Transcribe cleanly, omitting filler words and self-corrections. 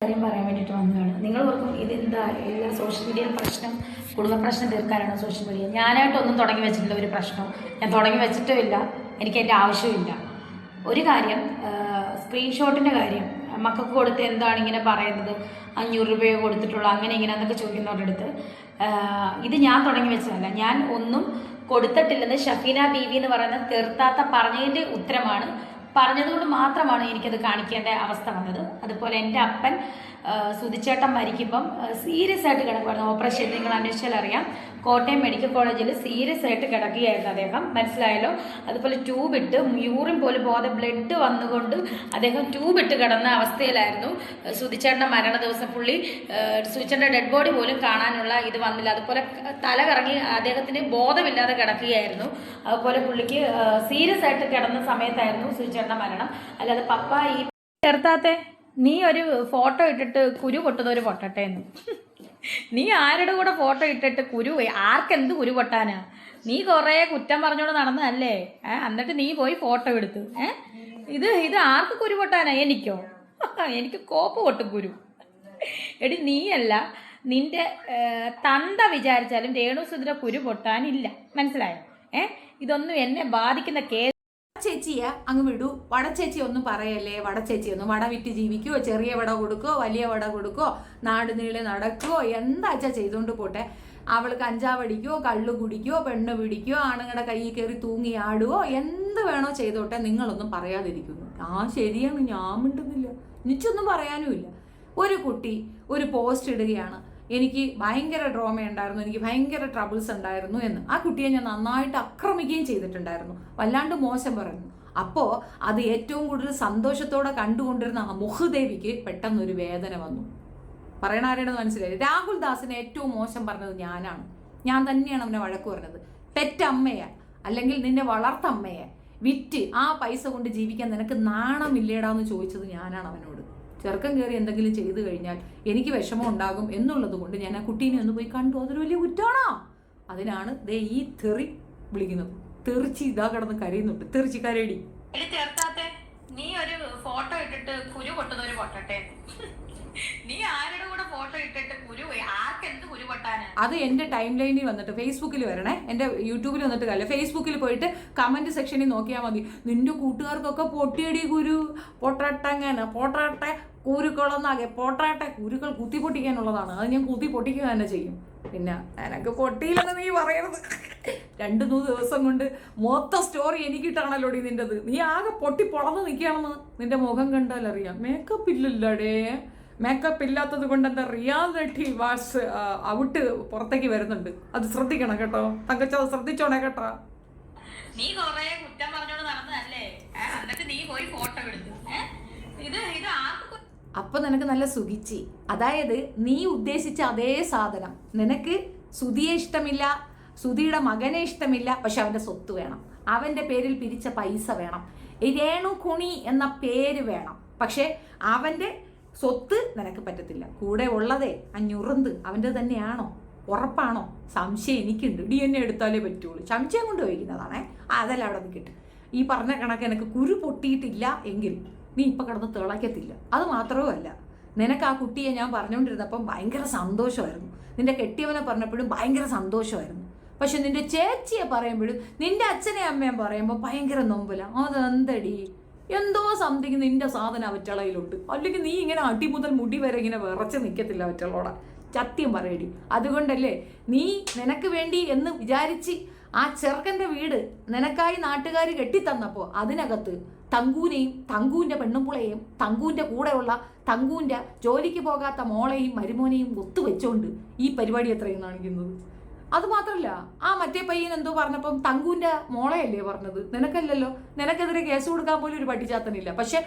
കാര്യം പറയാൻ വേണ്ടിയിട്ട് വന്നതാണ്. നിങ്ങൾ ഓർക്കും ഇതെന്താ എല്ലാ സോഷ്യൽ മീഡിയയിൽ പ്രശ്നം, കുടുംബ പ്രശ്നം തീർക്കാനാണ് സോഷ്യൽ മീഡിയ. ഞാനായിട്ടൊന്നും തുടങ്ങി വെച്ചിട്ടില്ല ഒരു പ്രശ്നം. ഞാൻ തുടങ്ങി വെച്ചിട്ടുമില്ല, എനിക്ക് എൻ്റെ ആവശ്യമില്ല. ഒരു കാര്യം, സ്ക്രീൻഷോട്ടിൻ്റെ കാര്യം മക്കൾക്ക് കൊടുത്ത് എന്താണ് ഇങ്ങനെ പറയുന്നത്, 500 രൂപയോ കൊടുത്തിട്ടുള്ളൂ അങ്ങനെ ഇങ്ങനെ എന്നൊക്കെ ചോദിക്കുന്നവരുടെ അടുത്ത്, ഇത് ഞാൻ തുടങ്ങി വെച്ചതല്ല. ഞാൻ ഒന്നും കൊടുത്തിട്ടില്ലെന്ന് ഷഫീന ബീവി എന്ന് പറയുന്ന തീർത്താത്ത പറഞ്ഞതിൻ്റെ ഉത്തരമാണ്. പറഞ്ഞതുകൊണ്ട് മാത്രമാണ് എനിക്കത് കാണിക്കേണ്ട അവസ്ഥ വന്നത്. അതുപോലെ എൻ്റെ അപ്പൻ സുധിച്ചേട്ടൻ മരിക്കുമ്പം സീരിയസ് ആയിട്ട് കിടക്കുമായിരുന്നു. ഓപ്പറേഷൻ നിങ്ങൾ അന്വേഷിച്ചാൽ അറിയാം. കോട്ടയം മെഡിക്കൽ കോളേജിൽ സീരിയസ് ആയിട്ട് കിടക്കുകയായിരുന്നു അദ്ദേഹം, മനസ്സിലായല്ലോ. അതുപോലെ ട്യൂബിട്ട് യൂറിൻ പോലും പോകാതെ ബ്ലഡ് വന്നുകൊണ്ട് അദ്ദേഹം ട്യൂബിട്ട് കിടന്ന അവസ്ഥയിലായിരുന്നു. സുധിച്ചേട്ടൻ്റെ മരണ ദിവസം സുധിച്ചേട്ടൻ്റെ ഡെഡ് ബോഡി പോലും കാണാനുള്ള ഇത് വന്നില്ല. അതുപോലെ തല കറങ്ങി അദ്ദേഹത്തിന് ബോധമില്ലാതെ കിടക്കുകയായിരുന്നു. അതുപോലെ പുള്ളിക്ക് സീരിയസ് ആയിട്ട് കിടന്ന സമയത്തായിരുന്നു സുധിച്ചേട്ടൻ്റെ മരണം. അല്ലാതെ പപ്പ ഈ ചേർത്താത്തെ നീ ഒരു ഫോട്ടോ ഇട്ടിട്ട് കുരു പൊട്ടുന്നവർ പൊട്ടട്ടെ എന്ന്. നീ ആരുടെ കൂടെ ഫോട്ടോ ഇട്ടിട്ട് ആർക്കെന്ത് കുരു പൊട്ടാനാ? നീ കുറേ കുറ്റം പറഞ്ഞോണ്ട് നടന്നതല്ലേ? എന്നിട്ട് നീ പോയി ഫോട്ടോ എടുത്ത് ഇത് ആർക്ക് കുരു പൊട്ടാനാ? എനിക്കോ? എനിക്ക് കോപ്പ് പൊട്ടും കുരു. എടി നീയല്ല, നിന്റെ തന്ത വിചാരിച്ചാലും രേണുസുധര കുരു പൊട്ടാനില്ല, മനസ്സിലായോ? ഇതൊന്നും എന്നെ ബാധിക്കുന്ന കേസ്. ചേച്ചിയെ അങ്ങ് വിടൂ. വടച്ചേച്ചി ഒന്നും പറയല്ലേ. വടച്ചേച്ചി ഒന്നും വട വിറ്റ് ജീവിക്കുവോ, ചെറിയ വട കൊടുക്കോ, വലിയ വട കൊടുക്കോ, നാട് നീളെ നടക്കുവോ, എന്താച്ചാ ചെയ്തോണ്ട് പോട്ടെ. അവൾക്ക് കഞ്ചാവടിക്കോ, കള്ളു കുടിക്കോ, പെണ്ണ് പിടിക്കോ, ആണുങ്ങളുടെ കയ്യിൽ കയറി തൂങ്ങി ആടുവോ, എന്ത് വേണോ ചെയ്തോട്ടെ. നിങ്ങളൊന്നും പറയാതിരിക്കുന്നു. ശരിയാണ്, ഞാൻ മിണ്ടുന്നില്ല, എനിക്കൊന്നും പറയാനുമില്ല. ഒരു കുട്ടി ഒരു പോസ്റ്റ് ഇടുകയാണ്, എനിക്ക് ഭയങ്കര ഡ്രോമ ഉണ്ടായിരുന്നു, എനിക്ക് ഭയങ്കര ട്രബിൾസ് ഉണ്ടായിരുന്നു എന്ന്. ആ കുട്ടിയെ ഞാൻ നന്നായിട്ട് ആക്രമിക്കുകയും ചെയ്തിട്ടുണ്ടായിരുന്നു, വല്ലാണ്ട് മോശം പറഞ്ഞു. അപ്പോൾ അത് ഏറ്റവും കൂടുതൽ സന്തോഷത്തോടെ കണ്ടുകൊണ്ടിരുന്ന ആ മുഹുദേവിക്ക് പെട്ടെന്നൊരു വേദന വന്നു. പറയണ ആരാണെന്ന് മനസ്സിലായി. രാഹുൽ ദാസിനെ ഏറ്റവും മോശം പറഞ്ഞത് ഞാനാണ്. ഞാൻ തന്നെയാണ് അവനെ വഴക്ക് പറഞ്ഞത്. പെറ്റമ്മയെ അല്ലെങ്കിൽ നിന്റെ വളർത്തമ്മയെ വിറ്റ് ആ പൈസ കൊണ്ട് ജീവിക്കാൻ നിനക്ക് നാണമില്ലേടാന്ന് ചോദിച്ചത് ഞാനാണ് അവനോട്. ചെറുക്കം കയറി എന്തെങ്കിലും ചെയ്തു കഴിഞ്ഞാൽ എനിക്ക് വിഷമം ഉണ്ടാകും എന്നുള്ളത് കൊണ്ട് ഞാൻ ആ കുട്ടീനെ ഒന്ന് പോയി കണ്ടു. അതൊരു വലിയ കുറ്റമാണോ? അതിനാണ് ദേ ഈ തെറി വിളിക്കുന്നത്. തെറിച്ച് ഇതാ കിടന്ന് കരയുന്നുണ്ട്. തെറിച്ച് കരയടി. നീ ഒരു ഫോട്ടോ ഇട്ടിട്ട് കുരു പൊട്ടുന്നവര് പൊട്ടട്ടെ. നീ ആരുടെ കൂടെ ഫോട്ടോ ഇട്ടിട്ട് ആർക്കെന്ത് കുരു പൊട്ടാനാ? അത് എന്റെ ടൈം ലൈനിൽ വന്നിട്ട് ഫേസ്ബുക്കിൽ വരണേ. എന്റെ യൂട്യൂബിൽ വന്നിട്ട് കാര്യമില്ല. ഫേസ്ബുക്കിൽ പോയിട്ട് കമന്റ് സെക്ഷനിൽ നോക്കിയാൽ മതി. നിന്റെ കൂട്ടുകാർക്കൊക്കെ പൊട്ടിയടി കുരു പൊട്ടട്ടങ്ങനെ പൊട്ടട്ടെ, കുരുക്കളൊന്നാകെ പൊട്ടട്ടെ. കുരുക്കൾ കുത്തി പൊട്ടിക്കാനുള്ളതാണ്, അത് ഞാൻ കുത്തി പൊട്ടിക്കുക തന്നെ ചെയ്യും. പിന്നെ എനക്ക് പൊട്ടിയില്ലെന്ന് നീ പറയണത്. 2-3 ദിവസം കൊണ്ട് മൊത്തം സ്റ്റോറി എനിക്കിട്ടാണല്ലോടി നിൻ്റെത്. നീ ആകെ പൊട്ടി പൊളന്ന് നിൽക്കുകയാണെന്ന് നിന്റെ മുഖം കണ്ടാലറിയാം. മേക്കപ്പ് ഇല്ലല്ലോടേ. മേക്കപ്പ് ഇല്ലാത്തത് കൊണ്ട് എന്താ റിയാലിറ്റി വാഷ് ഔട്ട് പുറത്തേക്ക് വരുന്നുണ്ട്. അത് ശ്രദ്ധിക്കണം കേട്ടോ. തങ്കച്ചത് ശ്രദ്ധിച്ചോണേ കേട്ടോ. നീ കൊറേ കുറ്റം പറഞ്ഞോണ്ട് നടന്നതല്ലേ, എന്നിട്ട് നീ പോയി ഫോട്ടോ എടുത്തു. ഇത് അപ്പൊ നിനക്ക് നല്ല സുഖിച്ചി. അതായത് നീ ഉദ്ദേശിച്ച അതേ സാധനം. നിനക്ക് സുധിയെ ഇഷ്ടമില്ല, സുധിയുടെ മകനെ ഇഷ്ടമില്ല, പക്ഷെ അവന്റെ സ്വത്ത് വേണം, അവന്റെ പേരിൽ പിരിച്ച പൈസ വേണം, രേണു കുണി എന്ന പേര് വേണം. പക്ഷെ അവന്റെ സ്വത്ത് നിനക്ക് പറ്റത്തില്ല. കൂടെ ഉള്ളതേ 500 അവൻ്റെ തന്നെയാണോ? ഉറപ്പാണോ? സംശയം എനിക്കുണ്ട്. DNA എടുത്താലേ പറ്റുള്ളൂ. സംശയം കൊണ്ട് ചോദിക്കുന്നതാണേ. അതല്ല അവിടെ നിൽക്കട്ടെ. ഈ പറഞ്ഞ കണക്ക് എനിക്ക് കുരു പൊട്ടിയിട്ടില്ല എങ്കിൽ നീ ഇപ്പം കിടന്ന് തിളയ്ക്കത്തില്ല. അത് മാത്രവുമല്ല, നിനക്ക് ആ കുട്ടിയെ ഞാൻ പറഞ്ഞുകൊണ്ടിരുന്നപ്പം ഭയങ്കര സന്തോഷമായിരുന്നു. നിന്റെ കെട്ടിയവനെ പറഞ്ഞപ്പോഴും ഭയങ്കര സന്തോഷമായിരുന്നു. പക്ഷെ നിന്റെ ചേച്ചിയെ പറയുമ്പോഴും നിന്റെ അച്ഛനെ അമ്മയും പറയുമ്പോൾ ഭയങ്കര നൊമ്പല. അതെന്തടി? എന്തോ സംതിങ് നിന്റെ സാധനം അവറ്റളയിലുണ്ട്. അല്ലെങ്കിൽ നീ ഇങ്ങനെ അടി മുതൽ മുടി വരെ ഇങ്ങനെ വിറച്ച് നിൽക്കത്തില്ല അവറ്റളോടെ. സത്യം പറയടി. അതുകൊണ്ടല്ലേ നീ നിനക്ക് വേണ്ടി എന്ന് വിചാരിച്ച് ആ ചെറുക്കൻ്റെ വീട് നിനക്കായി നാട്ടുകാർ കെട്ടിത്തന്നപ്പോൾ അതിനകത്ത് തങ്കൂനെയും തങ്കൂൻ്റെ പെണ്ണുമ്പുളയെയും തങ്കൂൻ്റെ കൂടെയുള്ള തങ്കൂൻ്റെ ജോലിക്ക് പോകാത്ത മോളെയും മരുമോനെയും ഒത്തുവെച്ചോണ്ട് ഈ പരിപാടി എത്രയും കാണിക്കുന്നത്. അതുമാത്രമല്ല, ആ മറ്റേ പയ്യൻ എന്തോ പറഞ്ഞപ്പം തങ്കൂൻ്റെ മോളെയല്ലേ പറഞ്ഞത്, നിനക്കല്ലല്ലോ. നിനക്കെതിരെ കേസ് കൊടുക്കാൻ പോലും ഒരു പട്ടിച്ചാത്തനില്ല. പക്ഷെ